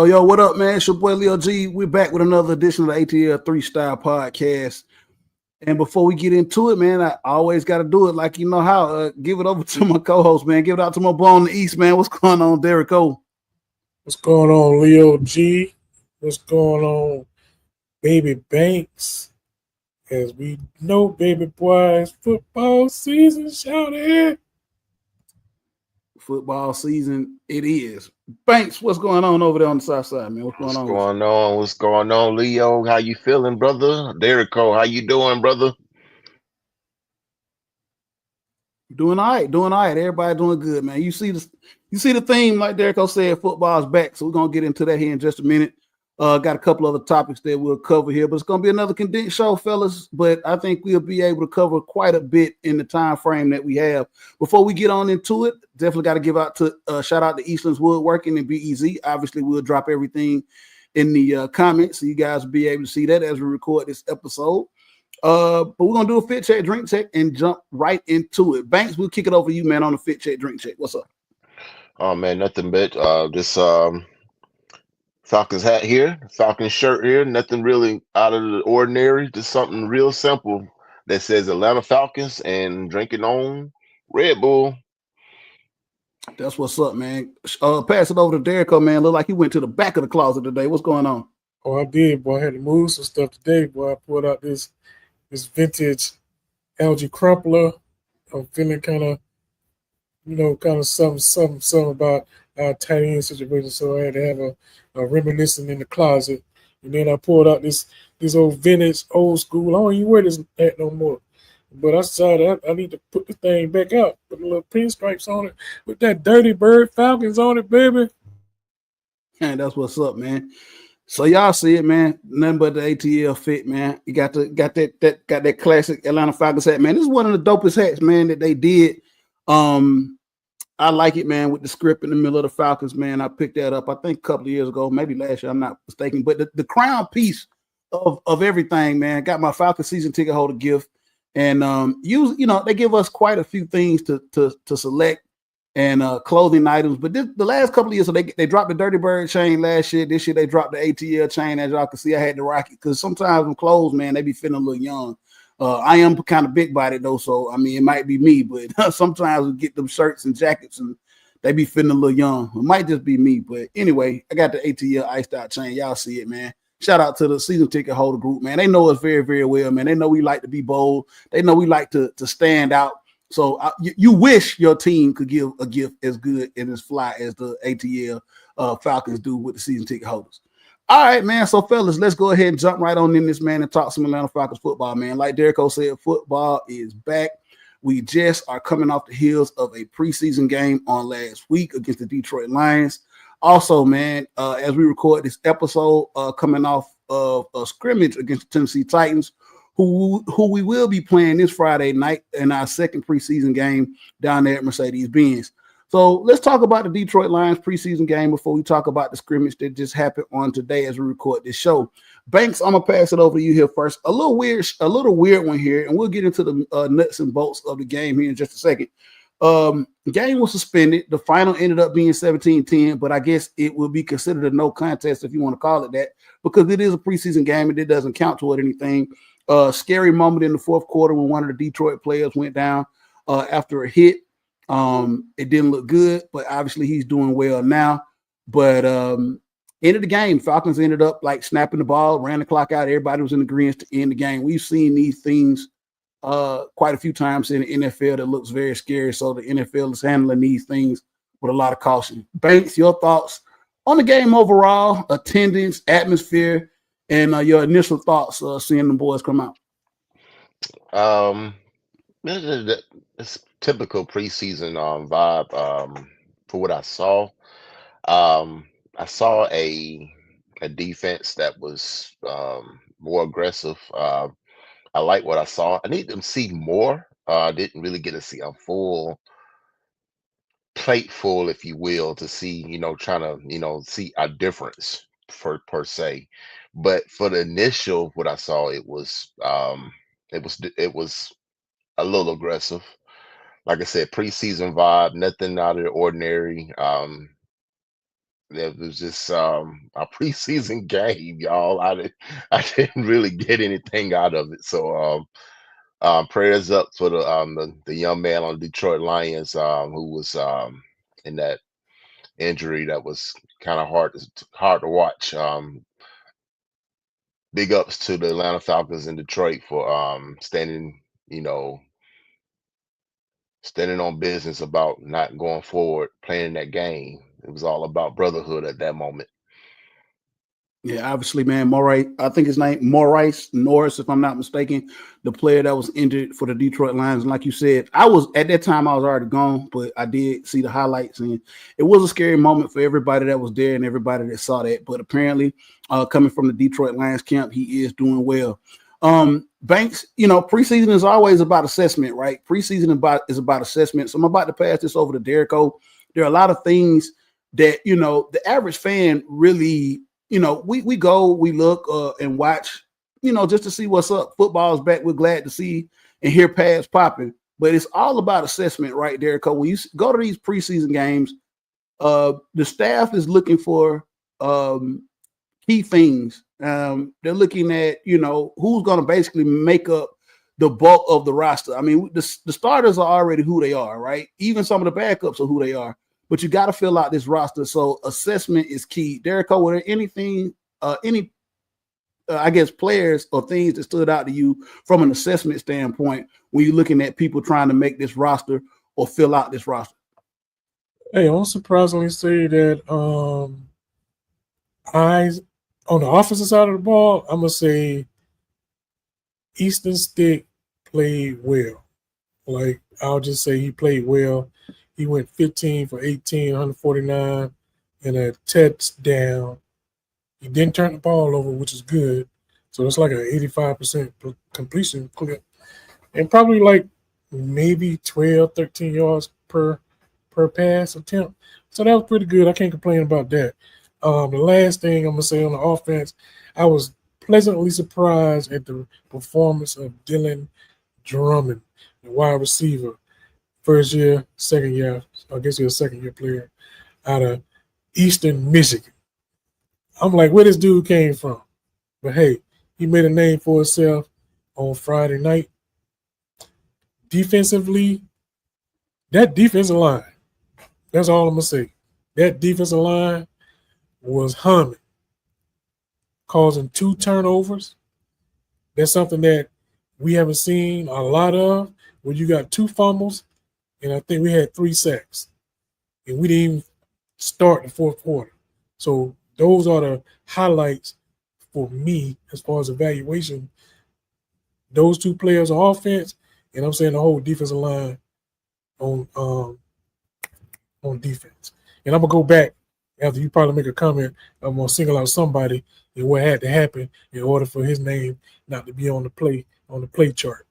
Yo, what up, man? It's your boy Leo G. We're back with another edition of the ATL 3-Style Podcast. And before we get into it, man, I always got to do it like you know how. Give it over to my co-host, man. Give it out to my boy on the East, man. What's going on, Derek O? What's going on, Leo G? What's going on, Baby Banks? As we know, baby boys, football season, shout it. Football season, it is. Banks, what's going on over there on the south side, man? What's going on? What's going on, Leo? How you feeling, brother? Derek O, how you doing, brother? Doing all right. Everybody doing good, man. You see the theme, like Derek O said, football's back. So we're gonna get into that here in just a minute. Got a couple other topics that we'll cover here, but it's gonna be another condensed show, fellas. But I think we'll be able to cover quite a bit in the time frame that we have. Before we get on into it, definitely got to give out to shout out to Eastland's Woodworking and BEZ. Obviously, we'll drop everything in the comments, so you guys will be able to see that as we record this episode. But we're gonna do a fit check, drink check, and jump right into it. Banks, we'll kick it over to you, man, on the fit check, drink check. What's up? Oh man, nothing but just Falcons hat here, Falcons shirt here. Nothing really out of the ordinary. Just something real simple that says Atlanta Falcons and drinking on Red Bull. That's what's up, man. Pass it over to Derek, man. Look like he went to the back of the closet today. What's going on? Oh, I did, boy. I had to move some stuff today, boy. I pulled out this vintage algae crumpler. I'm feeling kind of something about our tight end situation. So I had to have a reminiscing in the closet. And then I pulled out this old vintage, old school. I don't even wear this hat no more. But I decided I need to put the thing back out, put a little pinstripes on it with that Dirty Bird Falcons on it, baby. Man, that's what's up, man. So y'all see it, man. Nothing but the ATL fit, man. You got that classic Atlanta Falcons hat, man. This is one of the dopest hats, man, that they did. I like it, man, with the script in the middle of the Falcons, man. I picked that up, I think, a couple of years ago, maybe last year, I'm not mistaken. But the crown piece of everything, man, got my Falcons season ticket holder gift. And they give us quite a few things to select and clothing items. But the last couple of years, so they dropped the Dirty Bird chain last year. This year they dropped the ATL chain. As y'all can see, I had to rock it because sometimes them clothes, man, they be feeling a little young. I am kind of big bodied though, so I mean it might be me, but sometimes we get them shirts and jackets and they be feeling a little young. It might just be me, but anyway, I got the ATL iced out chain. Y'all see it, man. Shout out to the season ticket holder group, man. They know us very, very well, man. They know we like to be bold. They know we like to stand out. So you wish your team could give a gift as good and as fly as the ATL Falcons do with the season ticket holders. All right, man. So, fellas, let's go ahead and jump right on in this, man, and talk some Atlanta Falcons football, man. Like Derek O said, football is back. We just are coming off the heels of a preseason game on last week against the Detroit Lions. Also, man, as we record this episode, coming off of a scrimmage against the Tennessee Titans, who we will be playing this Friday night in our second preseason game down there at Mercedes-Benz. So let's talk about the Detroit Lions preseason game before we talk about the scrimmage that just happened on today as we record this show. Banks, I'm gonna pass it over to you here first. A little weird one here, and we'll get into the nuts and bolts of the game here in just a second. The game was suspended. The final ended up being 17-10, but I guess it will be considered a no contest if you want to call it that, because it is a preseason game and it doesn't count toward anything. Scary moment in the fourth quarter when one of the Detroit players went down after a hit. It didn't look good, but obviously he's doing well now. But end of the game, Falcons ended up like snapping the ball, ran the clock out. Everybody was in agreement to end the game. We've seen these things quite a few times in the NFL that looks very scary. So the NFL is handling these things with a lot of caution. Banks, your thoughts on the game overall, attendance, atmosphere, and your initial thoughts seeing the boys come out. Um, it's typical preseason vibe for what I saw. I saw a defense that was more aggressive. I like what I saw. I need to see more. I didn't really get to see a full plate full, if you will, to see, trying to, see a difference per se. But for the initial, what I saw, it was a little aggressive. Like I said, preseason vibe, nothing out of the ordinary. It was just a preseason game, y'all. I didn't really get anything out of it. So prayers up for the young man on the Detroit Lions who was in that injury that was kind of hard to watch. Big ups to the Atlanta Falcons in Detroit for you know, standing on business about not going forward, playing that game. It was all about brotherhood at that moment. Yeah, obviously, man, Moray, I think his name, Maurice Norris, if I'm not mistaken, the player that was injured for the Detroit Lions. And like you said, I was already gone, but I did see the highlights, and it was a scary moment for everybody that was there and everybody that saw that. But apparently, coming from the Detroit Lions camp, he is doing well. Banks, preseason is always about assessment, right? Preseason is about assessment. So I'm about to pass this over to Derrico. There are a lot of things that, the average fan really, we go, we look and watch, just to see what's up. Football's back. We're glad to see and hear pads popping, but it's all about assessment right there. Because when you go to these preseason games, the staff is looking for key things. They're looking at, who's going to basically make up the bulk of the roster. I mean, the starters are already who they are, right? Even some of the backups are who they are. But you got to fill out this roster. So assessment is key. Derrico, were there anything, players or things that stood out to you from an assessment standpoint when you're looking at people trying to make this roster or fill out this roster? Hey, I'll surprisingly say that on the offensive side of the ball, I'm going to say Easton Stick played well. Like, I'll just say he played well. He went 15 for 18, 149, and a touchdown. He didn't turn the ball over, which is good. So it's like an 85% completion clip. And probably like maybe 12, 13 yards per pass attempt. So that was pretty good. I can't complain about that. The last thing I'm going to say on the offense, I was pleasantly surprised at the performance of Dylan Drummond, the wide receiver. First year, second year, I guess he's a second-year player out of Eastern Michigan. I'm like, where this dude came from? But, hey, he made a name for himself on Friday night. Defensively, that defensive line, that's all I'm going to say. That defensive line was humming, causing 2 turnovers. That's something that we haven't seen a lot of, when you got 2 fumbles, and I think we had 3 sacks. And we didn't even start the fourth quarter. So those are the highlights for me as far as evaluation. Those 2 players on offense, and I'm saying the whole defensive line on defense. And I'm going to go back after you probably make a comment. I'm going to single out somebody and what had to happen in order for his name not to be on the play chart.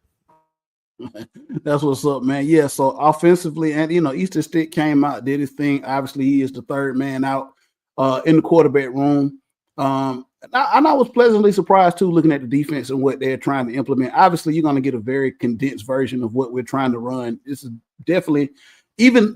That's what's up, man. Yeah, so offensively, and Easton Stick came out, did his thing. Obviously, he is the third man out in the quarterback room. And I was pleasantly surprised too, looking at the defense and what they're trying to implement. Obviously, you're going to get a very condensed version of what we're trying to run. This is definitely even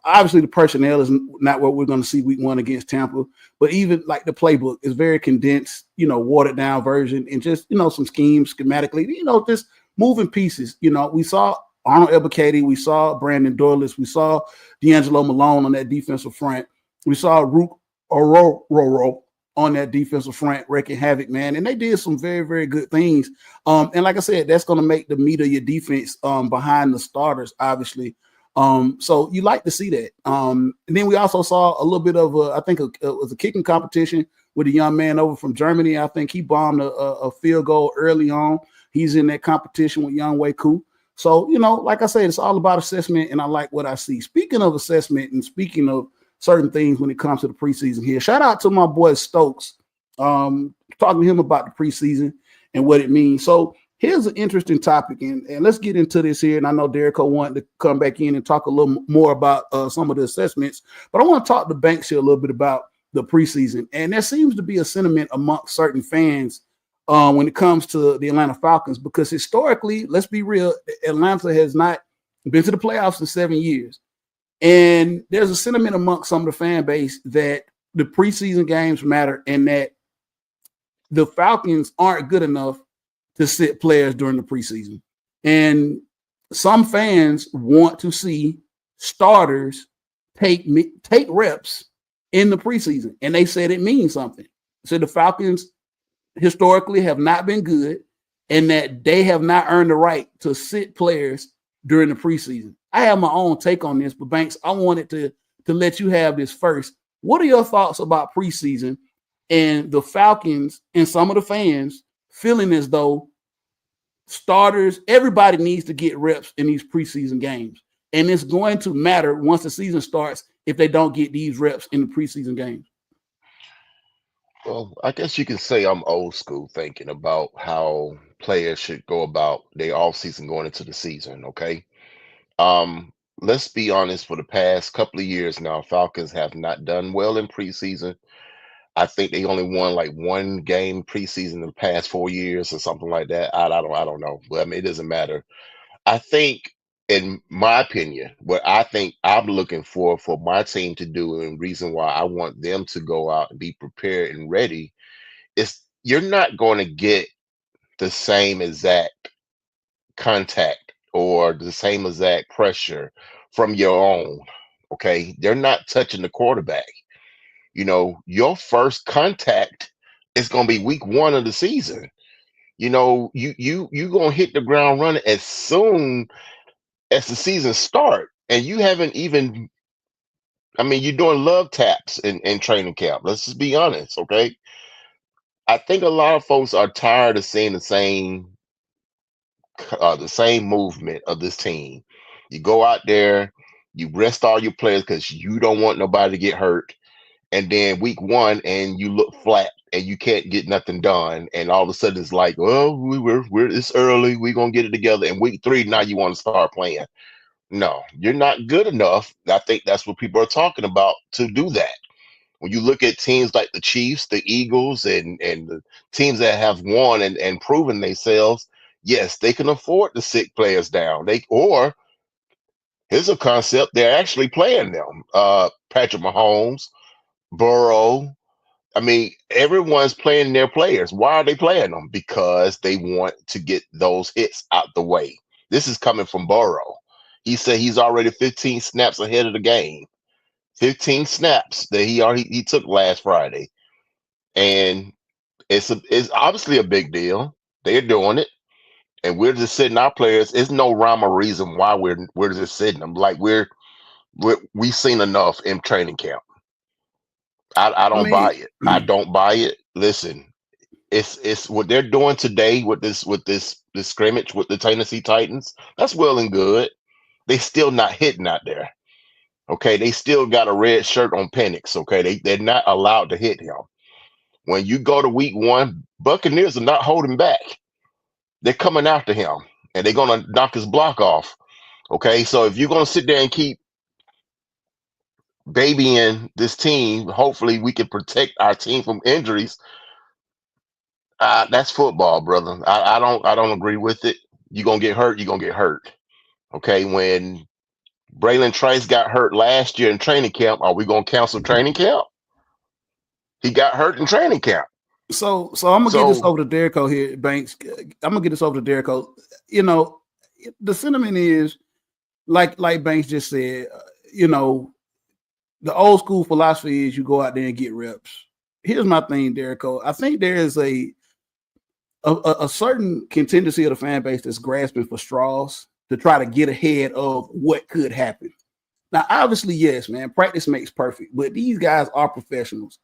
obviously the personnel is not what we're going to see week 1 against Tampa, but even like the playbook is very condensed, watered down version, and just some schemes schematically, just moving pieces. We saw Arnold Ebiketie, we saw Brandon Dorless, we saw D'Angelo Malone on that defensive front. We saw Rook Ororo on that defensive front wreaking havoc, man. And they did some very, very good things. And like I said, that's going to make the meat of your defense behind the starters, obviously, So you like to see that. And then we also saw a little bit of I think it was a kicking competition with a young man over from Germany. I think he bombed a field goal early on. He's in that competition with Young Wei Koo. So, like I said, it's all about assessment, and I like what I see. Speaking of assessment and speaking of certain things when it comes to the preseason here, shout out to my boy Stokes. Talking to him about the preseason and what it means. So here's an interesting topic, and let's get into this here. And I know Derrico wanted to come back in and talk a little more about some of the assessments, but I want to talk to Banks here a little bit about the preseason. And there seems to be a sentiment amongst certain fans when it comes to the Atlanta Falcons, because historically, let's be real, Atlanta has not been to the playoffs in 7 years. And there's a sentiment amongst some of the fan base that the preseason games matter and that the Falcons aren't good enough to sit players during the preseason. And some fans want to see starters take reps in the preseason. And they said it means something. So the Falcons historically have not been good and that they have not earned the right to sit players during the preseason. I have my own take on this, but Banks, I wanted to let you have this first. What are your thoughts about preseason and the Falcons and some of the fans feeling as though starters, everybody needs to get reps in these preseason games? And it's going to matter once the season starts if they don't get these reps in the preseason games. Well, I guess you can say I'm old school thinking about how players should go about their off season going into the season. Okay. Let's be honest, for the past couple of years now, Falcons have not done well in preseason. I think they only won like one game preseason in the past 4 years or something like that. I don't know. But I mean, it doesn't matter. I think, in my opinion, what I think I'm looking for my team to do, and reason why I want them to go out and be prepared and ready, is you're not going to get the same exact contact or the same exact pressure from your own. Okay, they're not touching the quarterback. Your first contact is going to be week 1 of the season. You gonna hit the ground running as soon as the season start, and you haven't even. I mean, you're doing love taps in training camp. Let's just be honest, okay? I think a lot of folks are tired of seeing the same movement of this team. You go out there, you rest all your players because you don't want nobody to get hurt, and then week 1 and you look flat and you can't get nothing done, and all of a sudden it's like, well, we're it's early, we're gonna get it together. And week 3, now you want to start playing. No, you're not good enough. I think that's what people are talking about to do that. When you look at teams like the Chiefs, the Eagles, and the teams that have won and proven themselves, yes, they can afford to sit players down. Or here's a concept, they're actually playing them. Patrick Mahomes, Burrow. I mean, everyone's playing their players. Why are they playing them? Because they want to get those hits out the way. This is coming from Burrow. He said he's already 15 snaps ahead of the game. 15 snaps that he took last Friday. And it's obviously a big deal. They're doing it. And we're just sitting our players. There's no rhyme or reason why we're just sitting them. Like we've seen enough in training camp. I don't buy it. I don't buy it. Listen, it's what they're doing today with this scrimmage with the Tennessee Titans. That's well and good. They still not hitting out there. Okay, they still got a red shirt on Penix. Okay, they're not allowed to hit him. When you go to week 1, Buccaneers are not holding back. They're coming after him, and they're gonna knock his block off. Okay, so if you're gonna sit there and keep babying this team, hopefully we can protect our team from injuries. That's football, brother. I don't agree with it. You're gonna get hurt. You're gonna get hurt. Okay, when Braylon Trice got hurt last year in training camp, are we gonna cancel training camp? He got hurt in training camp. So I'm gonna get this over to Derrico here, Banks. I'm gonna get this over to Derrico. The sentiment is like Banks just said. The old school philosophy is you go out there and get reps. Here's my thing, Derrico. I think there is a certain contingency of the fan base that's grasping for straws, to try to get ahead of what could happen. Now, obviously, yes, man, practice makes perfect, but these guys are professionals.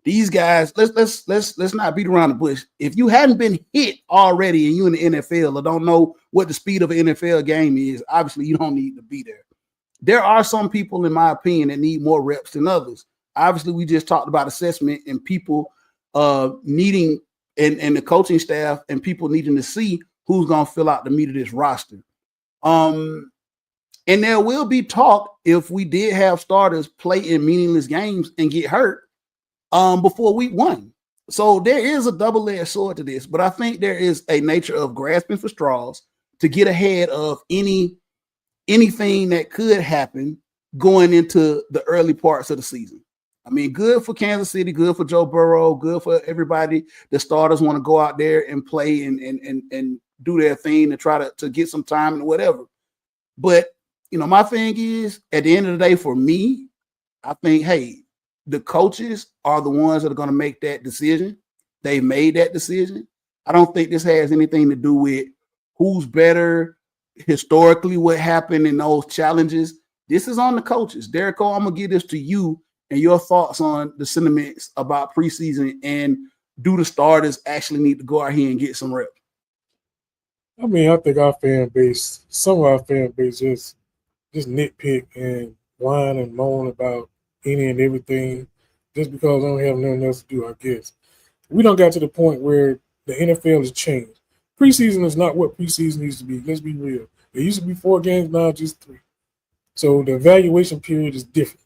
These guys, let's not beat around the bush. If you hadn't been hit already and you in the NFL or don't know what the speed of an NFL game is, obviously you don't need to be there. There are some people, in my opinion, that need more reps than others. Obviously, we just talked about assessment and people needing and the coaching staff and people needing to see who's going to fill out the meat of this roster. And there will be talk if we did have starters play in meaningless games and get hurt before week 1. So there is a double-edged sword to this, but I think there is a nature of grasping for straws to get ahead of anything that could happen going into the early parts of the season. I mean, good for Kansas City, good for Joe Burrow, good for everybody. The starters want to go out there and play and do their thing and try to get some time and whatever. But, you know, my thing is, at the end of the day, for me, I think, hey, the coaches are the ones that are going to make that decision. They made that decision. I don't think this has anything to do with who's better, historically what happened in those challenges. This is on the coaches. Derek Cole, I'm going to give this to you and your thoughts on the sentiments about preseason, and do the starters actually need to go out here and get some reps? I mean, I think our fan base, some of our fan base just nitpick and whine and moan about any and everything just because I don't have nothing else to do, I guess. We don't got to the point where the NFL has changed. Preseason is not what preseason used to be. Let's be real. It used to be 4 games, now just 3. So the evaluation period is different.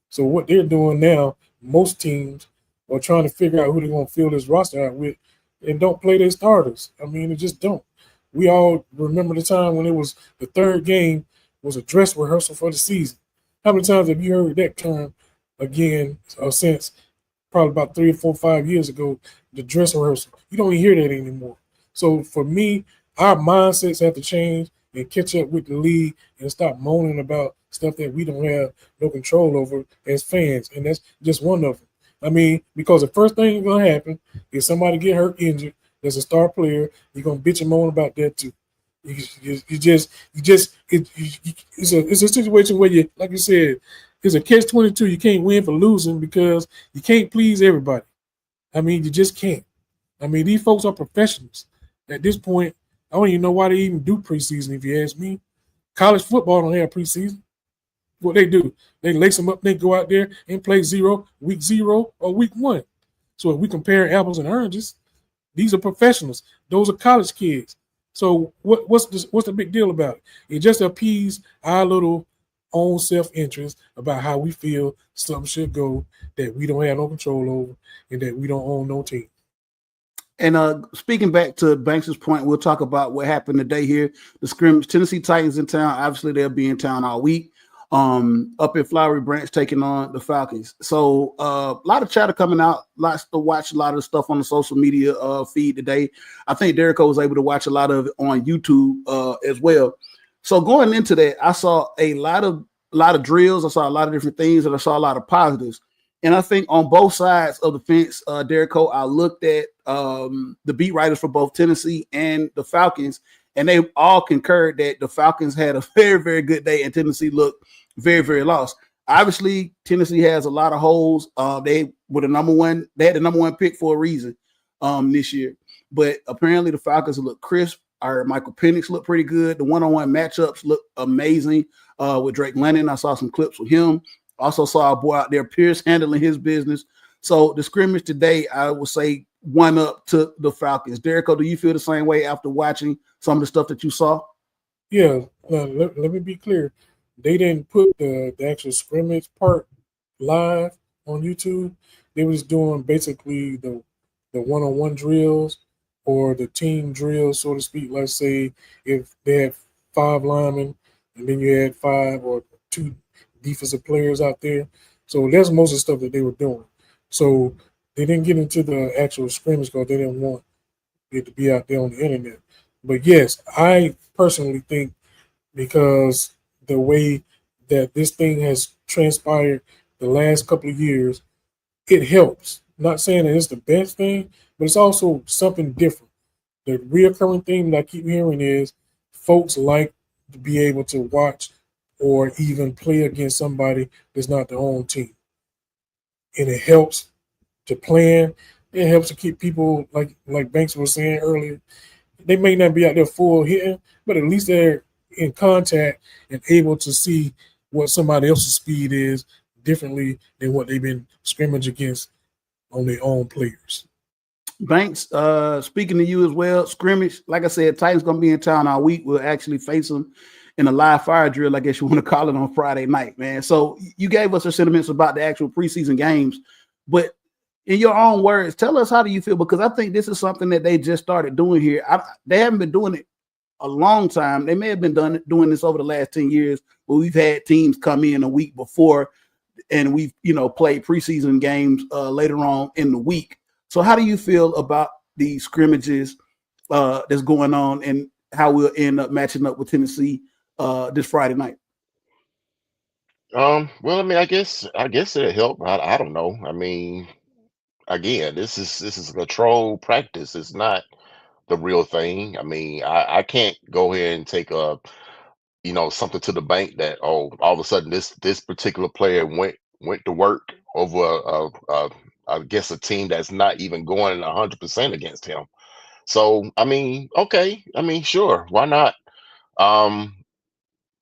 So what they're doing now, most teams are trying to figure out who they're going to fill this roster out with and don't play their starters. I mean, it just don't. We all remember the time when it was the 3rd game was a dress rehearsal for the season. How many times have you heard that term again since probably about 3 or 4 or 5 years ago, the dress rehearsal? You don't even hear that anymore. So for me, our mindsets have to change and catch up with the league and stop moaning about stuff that we don't have no control over as fans. And that's just one of them. I mean, because the first thing that's going to happen is somebody get hurt, injured, there's a star player, you're going to bitch and moan about that too. It's a situation where you, like you said, it's a catch-22. You can't win for losing because you can't please everybody. I mean, you just can't. I mean, these folks are professionals. At this point, I don't even know why they even do preseason, if you ask me. College football don't have preseason. What they do, they lace them up, they go out there and play week 0 or week 1. So if we compare apples and oranges, these are professionals. Those are college kids. So what's the big deal about it? It just appease our little own self-interest about how we feel something should go that we don't have no control over and that we don't own no team. And speaking back to Banks' point, we'll talk about what happened today here. The scrimmage, Tennessee Titans in town. Obviously, they'll be in town all week. Up in Flowery Branch taking on the Falcons. So a lot of chatter coming out, lots to watch a lot of the stuff on the social media feed today. I think Derek was able to watch a lot of it on YouTube as well. So going into that, I saw a lot of drills. I saw a lot of different things, and I saw a lot of positives. And I think on both sides of the fence, Derek, I looked at the beat writers for both Tennessee and the Falcons, and they all concurred that the Falcons had a very, very good day, and Tennessee looked very, very lost. Obviously, Tennessee has a lot of holes. They had the number one pick for a reason this year. But apparently the Falcons look crisp. Our Michael Penix looked pretty good. The one-on-one matchups look amazing with Drake London. I saw some clips with him. Also saw a boy out there, Pierce, handling his business. So the scrimmage today, I would say, one up to the Falcons. Derek, do you feel the same way after watching some of the stuff that you saw? Yeah, let me be clear. They didn't put the actual scrimmage part live on YouTube. They was doing basically the one-on-one drills or the team drills, so to speak. Let's say if they had 5 linemen and then you had 5 or 2 defensive players out there. So that's most of the stuff that they were doing. So they didn't get into the actual scrimmage because they didn't want it to be out there on the internet. But yes, I personally think because the way that this thing has transpired the last couple of years, it helps. Not saying that it's the best thing, but it's also something different. The reoccurring theme that I keep hearing is folks like to be able to watch or even play against somebody that's not their own team. And it helps to plan. It helps to keep people like Banks was saying earlier. They may not be out there full hitting, but at least they're in contact and able to see what somebody else's speed is differently than what they've been scrimmage against on their own players. Banks, speaking to you as well, scrimmage, like I said, Titans going to be in town all week. We'll actually face them in a live fire drill, I guess you want to call it, on Friday night, man. So you gave us your sentiments about the actual preseason games, but in your own words, tell us, how do you feel? Because I think this is something that they just started doing here. They haven't been doing it a long time. They may have been doing this over the last 10 years, but we've had teams come in a week before and we've, played preseason games later on in the week. So how do you feel about the scrimmages that's going on and how we'll end up matching up with Tennessee this Friday night? Well, I mean, I guess it'll help. I don't know. I mean, again, this is a controlled practice. It's not the real thing. I mean, I can't go ahead and take something to the bank that, oh, all of a sudden this particular player went to work over I guess a team that's not even going 100% against him. So I mean, okay, I mean, sure, why not? Um,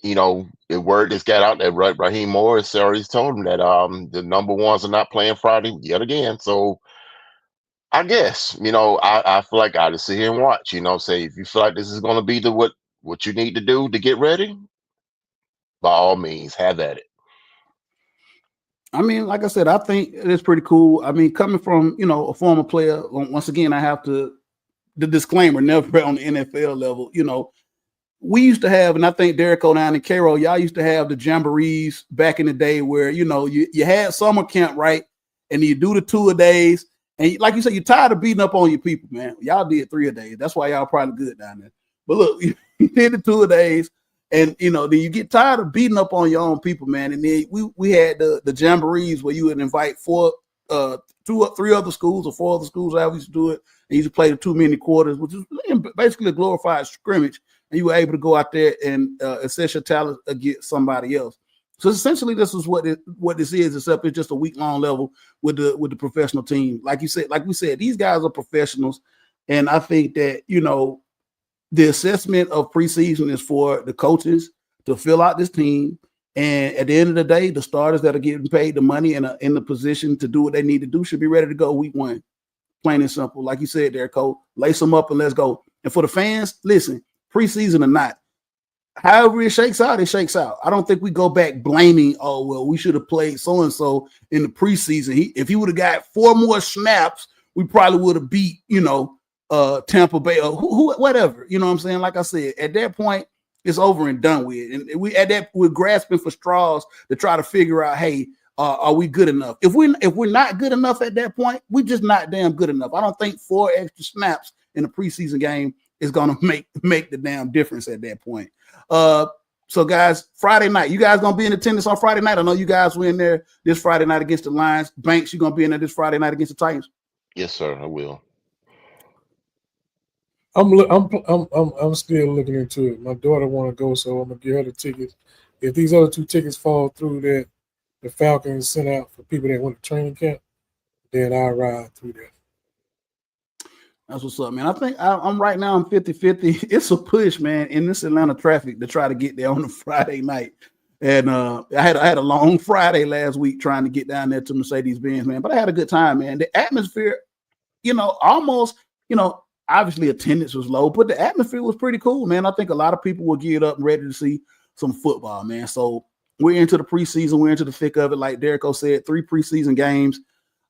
the word that's got out that Raheem Morris already told him that the number ones are not playing Friday yet again. So I guess, I feel like I just sit here and watch, say if you feel like this is gonna be what you need to do to get ready, by all means, have at it. I mean, like I said, I think it's pretty cool. I mean, coming from, a former player, once again, I have the disclaimer, never on the NFL level, we used to have, and I think Derek O'Neill and Cairo, y'all used to have the jamborees back in the day where, you had summer camp, right? And you do the 2-a-days. And like you said, you're tired of beating up on your people, man. Y'all did 3-a-days. That's why y'all probably good down there. But look, you did the 2-a-days. And, then you get tired of beating up on your own people, man. And then we had the jamborees where you would invite three other schools or four other schools, however we used to do it. And you used to play the 2 mini quarters, which is basically a glorified scrimmage. And you were able to go out there and assess your talent against somebody else. So essentially, this is what this is, except it's just a week-long level with the professional team. Like we said, these guys are professionals. And I think that, the assessment of preseason is for the coaches to fill out this team. And at the end of the day, the starters that are getting paid the money and are in the position to do what they need to do should be ready to go week 1. Plain and simple. Like you said there, Cole, lace them up and let's go. And for the fans, listen, preseason or not, however it shakes out, it shakes out. I don't think we go back blaming, oh, well, we should have played so-and-so in the preseason. If he would have got 4 more snaps, we probably would have beat, Tampa Bay or whatever. You know what I'm saying? Like I said, at that point, it's over and done with. And we're grasping for straws to try to figure out, hey, are we good enough? If we're not good enough at that point, we're just not damn good enough. I don't think 4 extra snaps in a preseason game is going to make the damn difference at that point. So guys, Friday night, you guys going to be in attendance on Friday night? I know you guys were in there this Friday night against the Lions. Banks, you going to be in there this Friday night against the Titans? Yes, sir, I will. I'm still looking into it. My daughter want to go, so I'm gonna give her the tickets. If these other 2 tickets fall through that the Falcons sent out for people that went to training camp, then I'll ride through that. That's what's up, man. I think I'm right now. I'm 50-50. It's a push, man, in this Atlanta traffic to try to get there on a Friday night. And I had a long Friday last week trying to get down there to Mercedes-Benz, man. But I had a good time, man. The atmosphere, almost, obviously attendance was low, but the atmosphere was pretty cool, man. I think a lot of people were geared up and ready to see some football, man. So we're into the preseason. We're into the thick of it. Like Derrico said, 3 preseason games.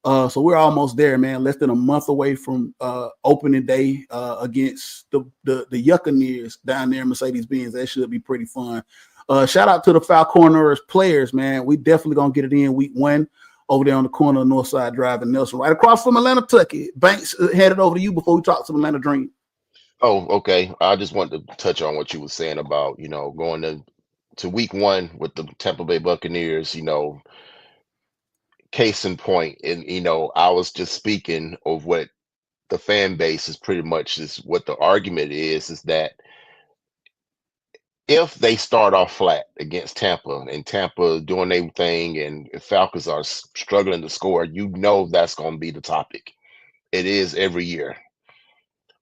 So we're almost there, man. Less than a month away from opening day against the Yuccaneers down there in Mercedes-Benz. That should be pretty fun. Shout out to the Falconers players, man. We definitely going to get it in week 1 over there on the corner of Northside Drive and Nelson, right across from Atlanta, Tucky. Banks, headed over to you before we talk some Atlanta Dream. Oh, okay. I just wanted to touch on what you were saying about, going to week 1 with the Tampa Bay Buccaneers, case in point. And, I was just speaking of what the fan base is pretty much is what the argument is that if they start off flat against Tampa and Tampa doing their thing and Falcons are struggling to score, you know that's going to be the topic. It is every year.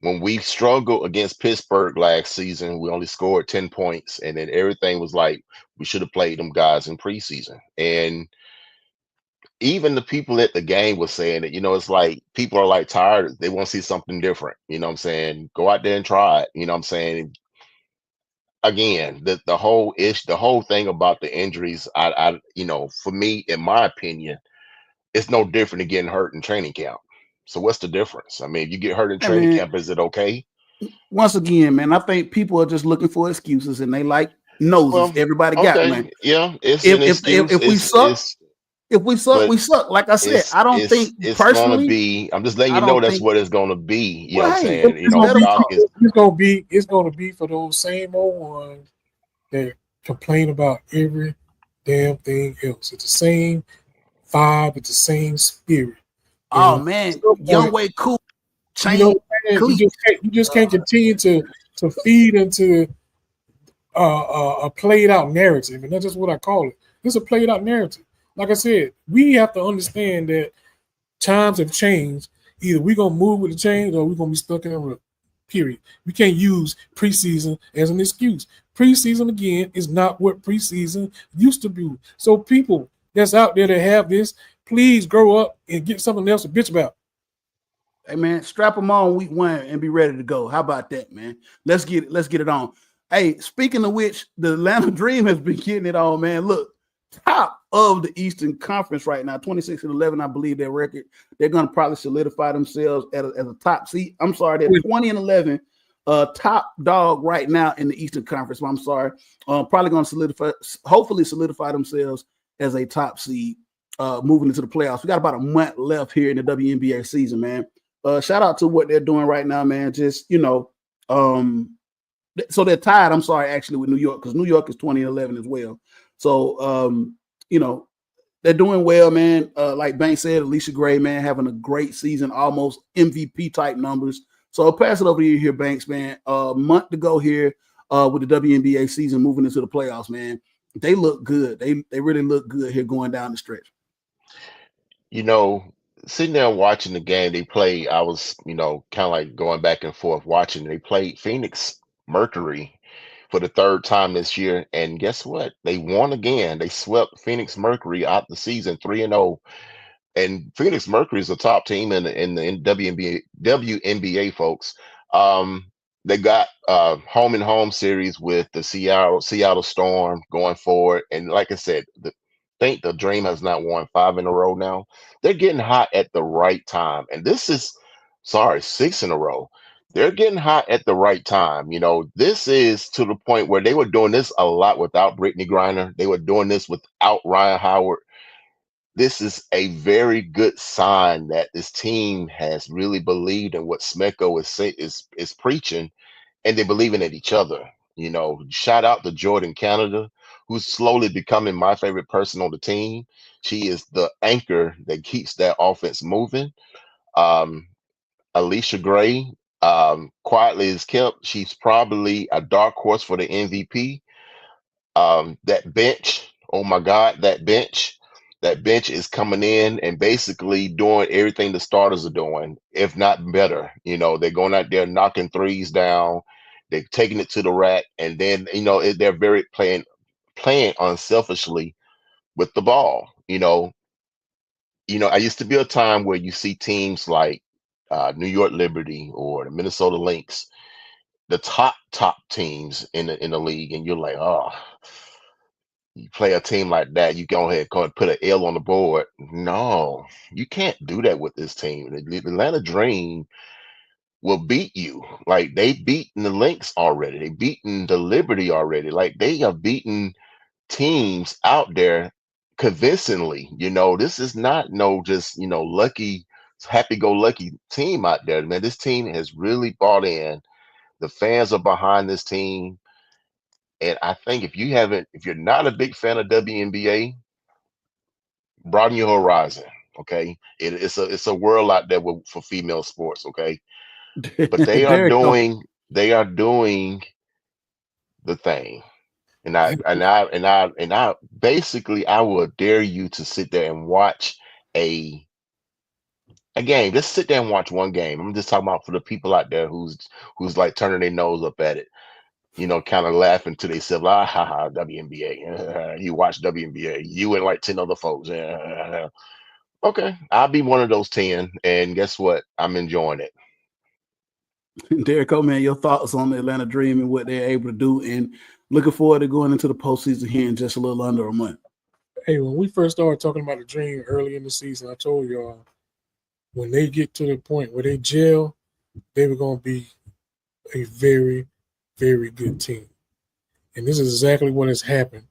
When we struggled against Pittsburgh last season, we only scored 10 points, and then everything was like we should have played them guys in preseason. And even the people at the game were saying that, it's like people are like tired. They want to see something different. You know what I'm saying? Go out there and try it. You know what I'm saying? Again, the whole thing about the injuries, for me, in my opinion, it's no different than getting hurt in training camp. So what's the difference? I mean, if you get hurt in Hey, training man, camp, is it okay? once again, man, I think people are just looking for excuses and they like noses. Well, Everybody got, man. okay, yeah, it's If an if if, excuse. if we suck, It's if we suck, but we suck. Like I said, I don't think it's gonna personally. be. I'm just letting I you know don't that's think. what it's gonna be. You know what Well, I'm hey, saying? It's gonna let be them Falcons. talk. it's gonna be for those same old ones that complain about every damn thing else. It's the same vibe, it's the same spirit. Oh And at man, some young point, way cool you know, chain man, cleat. you just can't continue to feed into a played out narrative, and that's just what I call it. It's a played out narrative. Like I said, we have to understand that times have changed. Either we're gonna move with the change or we're gonna be stuck in a rut. Period. We can't use preseason as an excuse. Preseason again is not what preseason used to be. So people that's out there that have this, please grow up and get something else to bitch about. Hey man, strap them on week 1 and be ready to go. How about that, man? Let's get it on. Hey, speaking of which, the Atlanta Dream has been getting it on, man. Look, top of the Eastern Conference right now, 26-11, I believe their record. They're going to probably solidify themselves as a top seed. I'm sorry, they're 20-11, top dog right now in the Eastern Conference. I'm sorry, probably going to hopefully solidify themselves as a top seed moving into the playoffs. We got about a month left here in the WNBA season, man. Shout out to what they're doing right now, man. Just so they're tied. I'm sorry, actually, with New York, because New York is 20-11 as well. So they're doing well, man. Like Banks said, Alicia Gray, man, having a great season, almost MVP type numbers. So I'll pass it over to you here, Banks, man. A month to go here with the WNBA season moving into the playoffs, man. They look good. They really look good here going down the stretch. Sitting there watching the game they play, I was, kind of like going back and forth watching. They played Phoenix Mercury for the third time this year, and guess what? They won again. They swept Phoenix Mercury out the season 3-0. And Phoenix Mercury is a top team in WNBA, folks. They got home and home series with the Seattle Storm going forward, and like I said, think the Dream has not won 5 in a row now. They're getting hot at the right time, and this is 6 in a row. They're getting hot at the right time. This is to the point where they were doing this a lot without Brittany Griner. They were doing this without Ryan Howard. This is a very good sign that this team has really believed in what Smeko is preaching, and they're believing in each other. Shout out to Jordan Canada, who's slowly becoming my favorite person on the team. She is the anchor that keeps that offense moving. Um, Alicia Gray, quietly is kept. She's probably a dark horse for the MVP. That bench, oh my God, that bench is coming in and basically doing everything the starters are doing, if not better. They're going out there knocking threes down, they're taking it to the rack, and then they're very playing unselfishly with the ball. I used to be a time where you see teams like New York Liberty or the Minnesota Lynx, the top teams in the league, and you're like, oh, you play a team like that, you go ahead and put an L on the board. No, you can't do that with this team. The Atlanta Dream will beat you. Like they beaten the Lynx already. They beaten the Liberty already. Like they have beaten teams out there convincingly. This is not no just lucky, happy-go-lucky team out there. Man, this team has really bought in. The fans are behind this team. And I think if you're not a big fan of WNBA, broaden your horizon. Okay, it's a world out there for female sports. Okay, but they are There you go. doing the thing. And I basically I will dare you to sit there and watch a game. Just sit there and watch one game. I'm just talking about for the people out there who's like turning their nose up at it, kind of laughing to themselves, ha ha, WNBA. You watch WNBA, you and like 10 other folks. Okay, I'll be one of those 10, and guess what? I'm enjoying it. Derek, man, your thoughts on the Atlanta Dream and what they're able to do, and looking forward to going into the postseason here in just a little under a month. Hey, when we first started talking about the Dream early in the season, I told y'all when they get to the point where they gel, they were going to be a very, very good team. And this is exactly what has happened.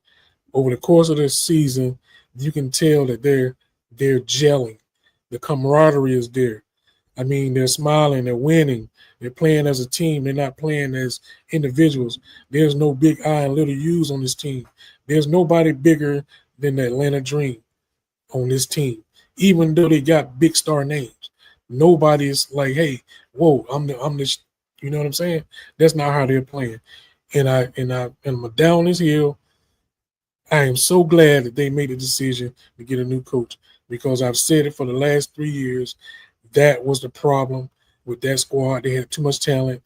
Over the course of this season, you can tell that they're gelling. The camaraderie is there. I mean, they're smiling, they're winning, they're playing as a team, they're not playing as individuals. There's no big I and little U's on this team. There's nobody bigger than the Atlanta Dream on this team, even though they got big star names. Nobody's like, hey, whoa, I'm this, you know what I'm saying? That's not how they're playing. And I'm down this hill. I am so glad that they made the decision to get a new coach, because I've said it for the last 3 years. That was the problem with that squad. They had too much talent,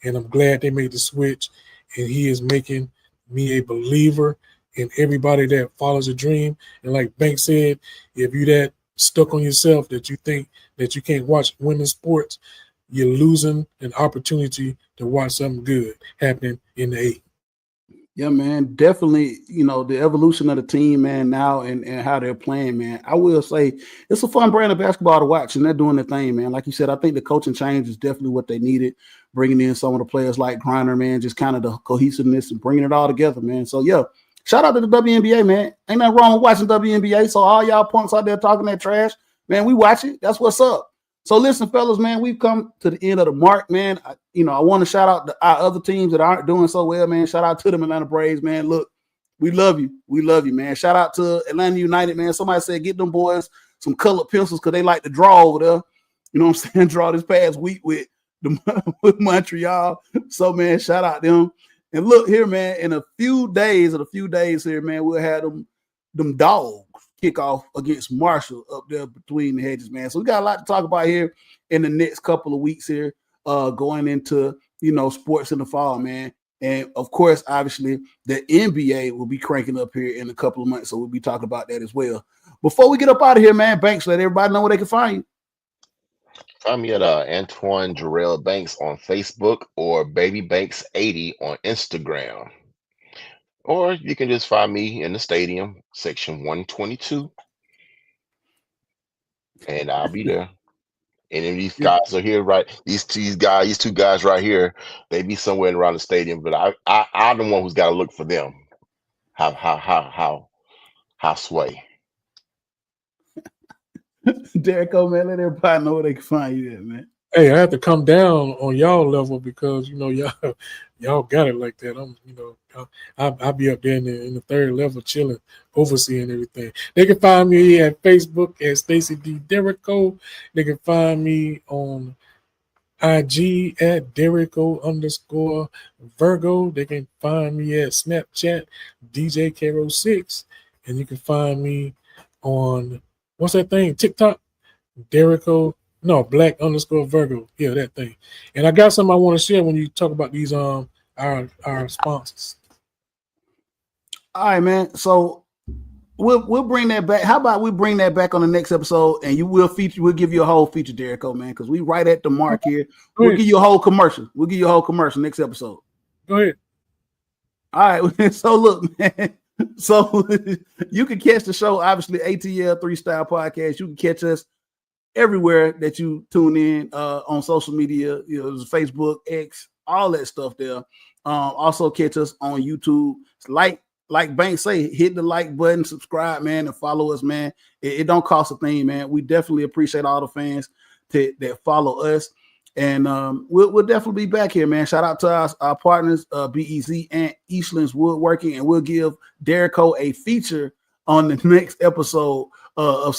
and I'm glad they made the switch, and he is making me a believer in everybody that follows a dream. And like Banks said, if you that stuck on yourself that you think that you can't watch women's sports, you're losing an opportunity to watch something good happening in the A. Yeah, man, definitely, the evolution of the team, man, now and how they're playing, man. I will say it's a fun brand of basketball to watch, and they're doing the thing, man. Like you said, I think the coaching change is definitely what they needed, bringing in some of the players like Griner, man, just kind of the cohesiveness and bringing it all together, man. So, yeah, shout out to the WNBA, man. Ain't nothing wrong with watching WNBA. So all y'all punks out there talking that trash, man, we watch it. That's what's up. So listen, fellas, man, we've come to the end of the mark, man. I want to shout out our other teams that aren't doing so well, man. Shout out to them Atlanta Braves, man. Look, we love you. We love you, man. Shout out to Atlanta United, man. Somebody said get them boys some colored pencils because they like to draw over there. You know what I'm saying? Draw this past week with Montreal. So, man, shout out them. And look here, man, in a few days here, man, we'll have them dogs kick off against Marshall up there between the hedges, man. So we got a lot to talk about here in the next couple of weeks here, going into, sports in the fall, man. And of course, obviously, the NBA will be cranking up here in a couple of months. So we'll be talking about that as well. Before we get up out of here, man, Banks, let everybody know where they can find you. Find me at Antoine Jarrell Banks on Facebook or Baby Banks 80 on Instagram. Or you can just find me in the stadium, section 122, and I'll be there. And then these guys are here, right? These two guys right here, they be somewhere around the stadium. But I'm the one who's got to look for them. How sway. Derek, man, let everybody know where they can find you at, man. Hey, I have to come down on y'all level because y'all got it like that. I'll be up there in the third level chilling, overseeing everything. They can find me at Facebook at Stacey D. Derrico. They can find me on IG at Derrico_Virgo. They can find me at Snapchat DJ Caro6. And you can find me on what's that thing? TikTok, Derrico. No, Black_Virgo. Yeah, that thing. And I got something I want to share when you talk about these our sponsors. All right, man. So we'll bring that back. How about we bring that back on the next episode, and we'll give you a whole feature, Derrico, man, because we right at the mark here. We'll give you a whole commercial. Next episode. Go ahead. All right. So look, man. So you can catch the show, obviously, ATL 3 Style Podcast. You can catch us everywhere that you tune in on social media, Facebook, X, all that stuff there. Also catch us on YouTube. Like Banks say, hit the like button, subscribe, man, and follow us, man. It don't cost a thing, man. We definitely appreciate all the fans that follow us. And we'll definitely be back here, man. Shout out to our partners, BEZ and Eastlands Woodworking, and we'll give Derrico a feature on the next episode of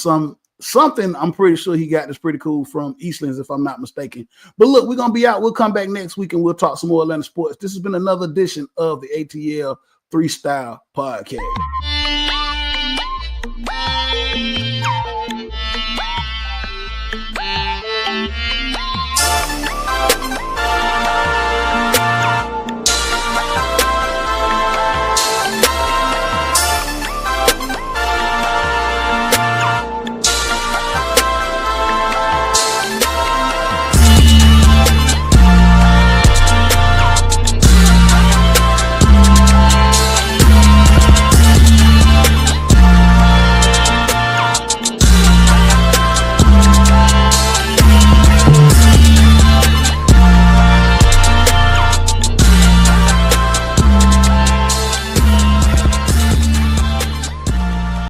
something I'm pretty sure he got that's pretty cool from Eastlands, if I'm not mistaken. But look, we're going to be out. We'll come back next week and we'll talk some more Atlanta sports. This has been another edition of the ATL Freestyle Podcast.